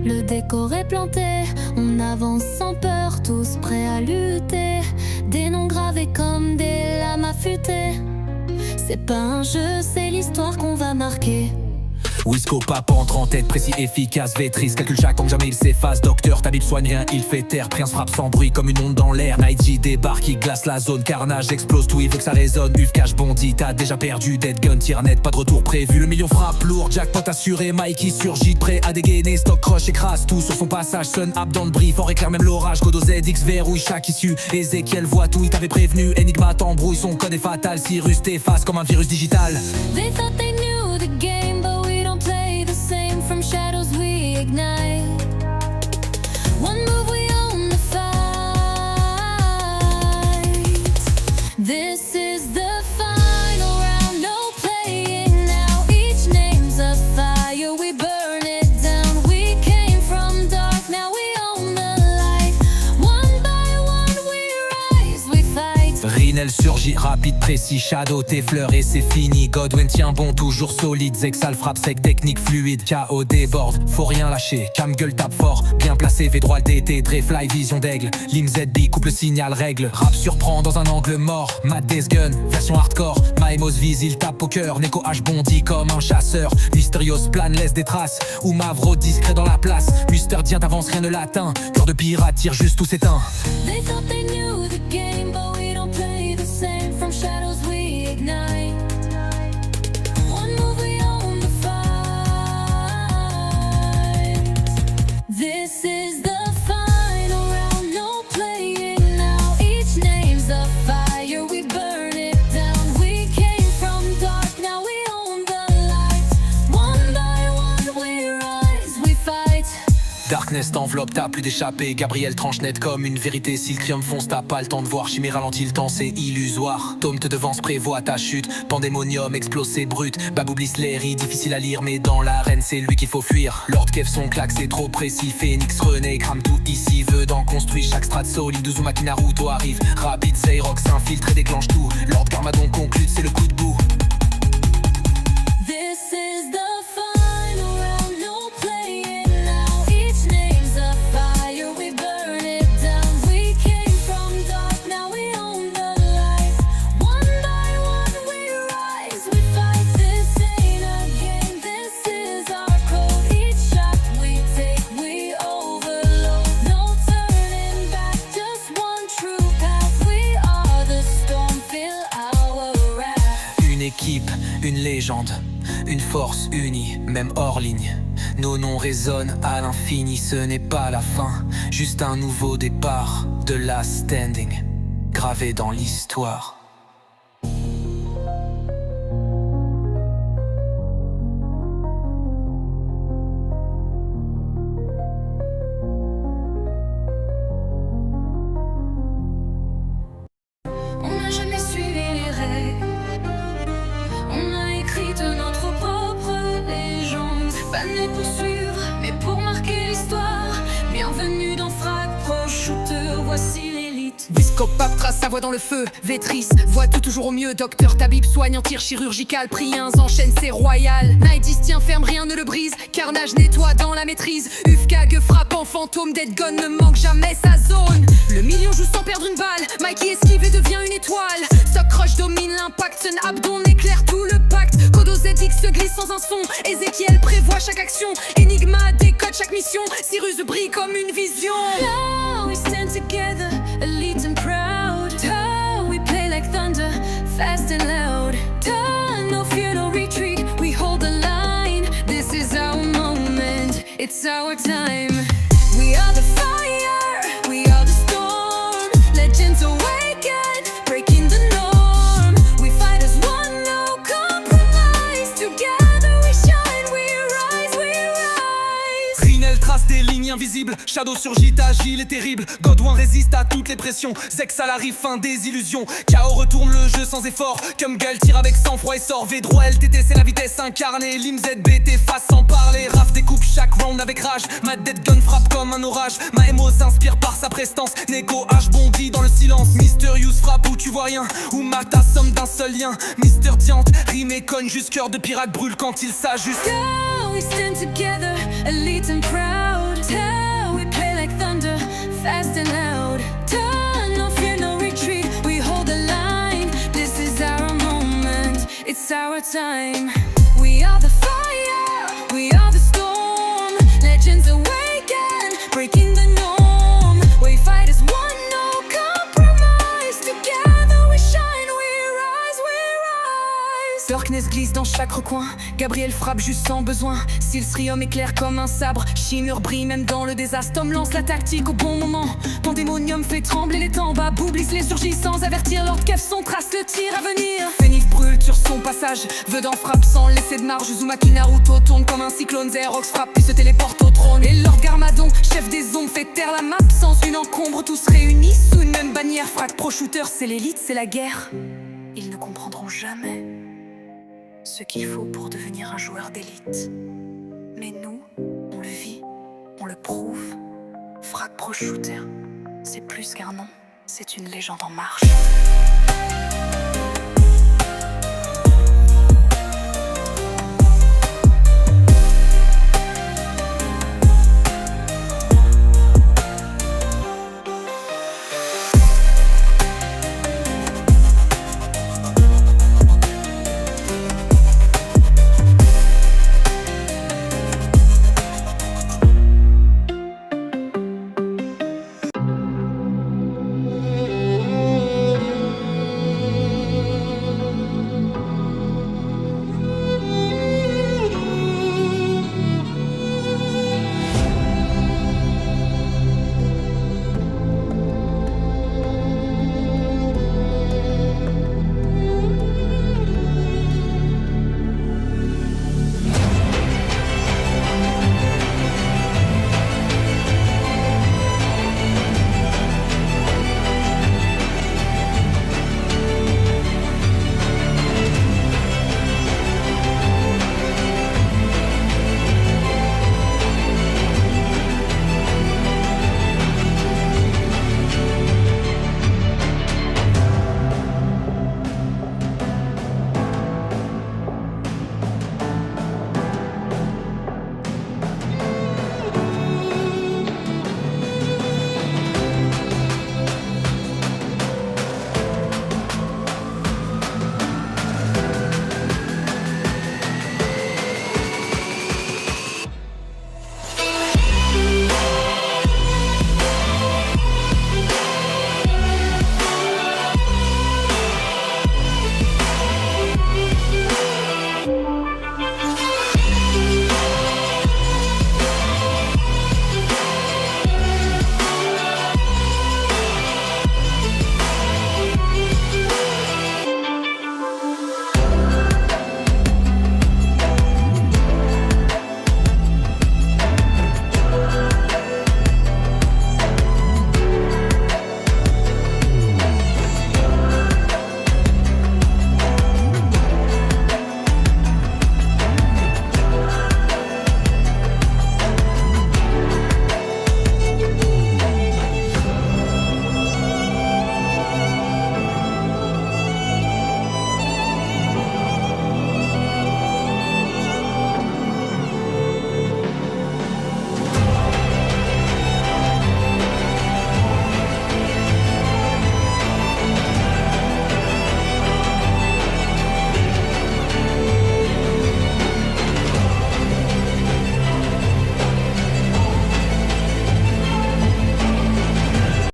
Le décor est planté, on avance sans peur, tous prêts à lutter. Des noms gravés comme des lames affûtées. C'est pas un jeu, c'est l'histoire qu'on va marquer. Wisco pape entre en tête, précis, efficace, Vétrice calcule chaque temps, jamais il s'efface. Docteur, Tabib soigne rien, il fait taire. Prince frappe sans bruit comme une onde dans l'air. Night G débarque, il glace la zone. Carnage explose tout, il veut que ça résonne. Uf cache bondit, t'as déjà perdu. Dead gun, tire net, pas de retour prévu. Le million frappe lourd, jackpot assuré. Mikey surgit, prêt à dégainer. Stock crush, écrase tout sur son passage. Sun up dans le bris, fort éclaire même l'orage. Godo ZX verrouille chaque issue. Ezekiel voit tout, il t'avait prévenu. Enigma t'embrouille, son code est fatal. Cyrus t'efface comme un virus digital. They thought they knew the game, but we don't play the same. From shadows we ignite. One move we own the fight. This is the final round, no playing now. Each name's a fire, we burn it down. We came from dark, now we own the light. One by one we rise, we fight. Rinel surgit, rapide, précis, Shadow t'effleure et c'est fini. Godwin tient bon, toujours solide. Zexal frappe sec, technique fluide. KO déborde, faut rien lâcher. Cam gueule tape fort, bien placé, V droit le DT. Drefly vision d'aigle, Lim ZB coupe le signal règle. Rap surprend dans un angle mort. Mad Death Gun, version hardcore. Maemos vise, il tape au cœur. Neko H bondit comme un chasseur. Mysterious plane laisse des traces. Ou Mavro discret dans la place. Muster dient t'avance, rien ne l'atteint. Cœur de pirate tire juste tout s'éteint. They thought they knew the game, but we don't play the same. From shadows we ignite. One move we own the fight. This is the final round, no playing now. Each name's a fire, we burn it down. We came from dark, now we own the light. One by one we rise, we fight. Darkness t'enveloppe, t'as plus d'échappée. Gabriel tranche net comme une vérité. Si le crime fonce, t'as pas le temps de voir. Chimie ralentit le temps, c'est illusoire. Tome te devance, prévoit ta chute. Pandémonium explose, c'est brut. Babou Blisleri, difficile à lire, mais dans l'arène, c'est lui qu'il faut fuir. Lord Kev, son claque, c'est trop précis. Phoenix, René, crame tout ici. Veut d'en construire chaque strat solide. Uzumaki Naruto arrive. Rapide, Zayrox s'infiltre et déclenche tout. Lord Garmadon conclut, c'est le coup de bout. This is the final round, no playing now. Each name's a fire, we burn it down. We came from dark, now we own the light. One by one we rise, we fight. This ain't a game, this is our code. Each shot we take, we overload. No turning back, just one true path. We are the storm, feel our wrath. Une équipe, une légende, une force unie, même hors ligne. Nos noms résonnent à l'infini, ce n'est pas la fin, juste un nouveau départ, de last standing, gravé dans l'histoire. On n'a jamais suivi les règles. On a écrit de notre propre légende. Pas né pour suivre, mais pour marquer l'histoire. Bienvenue dans Frag Pro Shooter, voici l'élite. Wisco pape trace sa voix dans le feu. Vétrice voit tout toujours au mieux. Docteur Tabib soigne en tir chirurgical. Priens enchaîne, c'est royal. Night tient ferme, rien ne le brise. Carnage nettoie dans la maîtrise. Ufkag frappe en fantôme. Dead gun ne manque jamais sa zone. Le million joue sans perdre une balle. Mikey esquive et devient une étoile. Stock crush domine l'impact. Sun Abdon éclaire tout le pacte. Kodo ZX se glisse sans un son. Ezekiel prévoit chaque action. Enigma décode chaque mission. Cyrus brille comme une vision. Now we stand together, elite and proud. Oh, we play like thunder, fast and loud. Oh, no fear, no retreat, we hold the line. This is our moment, it's our time. We are the fire, we are the storm. Legends awaken, breaking the norm. We fight as one, no compromise. Together we shine, we rise, we rise. Rinel trace des lignes invisibles, Shadow surgit, agile et terrible. Godwin résiste à toutes les pressions. Zexal arrive, fin des illusions. KO retourne le jeu sans effort. Comme gueule tire avec sang-froid et sort. V droit LTT, c'est la vitesse incarnée. Lim ZB t'efface sans parler. Raf découpe chaque round avec rage. Mad Death Gun frappe comme un orage. Maemo s'inspire par sa prestance. Neko H bondit dans le silence. Mysterious frappe où tu vois rien. Ou Mata somme d'un seul lien. Mister Diante rime et cogne. Juste cœur de pirate brûle quand il s'ajuste. Go, we stand together, elite and proud. tell, we play like thunder, fast and loud. Turn, no fear, no retreat, we hold the line. This is our moment, it's our time. We are the fire, we are the storm. Legends awaken, breaking the norm. We fight as one, no compromise. Together we shine, we rise, we rise. Darkness glisse dans chaque recoin, Gabriel frappe juste sans besoin. Silstrium éclaire comme un sabre, Shimmer brille même dans le désastre. Tom lance la tactique au bon moment, Pandémonium fait trembler les temps. Baboubliss les surgit sans avertir, Lord Kevson trace le tir à venir. Phoenix brûle sur son passage, Vedant frappe sans laisser de marge. Uzumaki Naruto tourne comme un cyclone, Xerox frappe puis se téléporte au trône. Et Lord Garmadon, chef des ombres, fait taire la map sans une encombre. Tous réunis sous une même bannière, Frag Pro Shooter, c'est l'élite, c'est la guerre. Ils ne comprendront jamais ce qu'il faut pour devenir un joueur d'élite. Mais nous, on le vit, on le prouve. Frag Pro Shooter, c'est plus qu'un nom, c'est une légende en marche.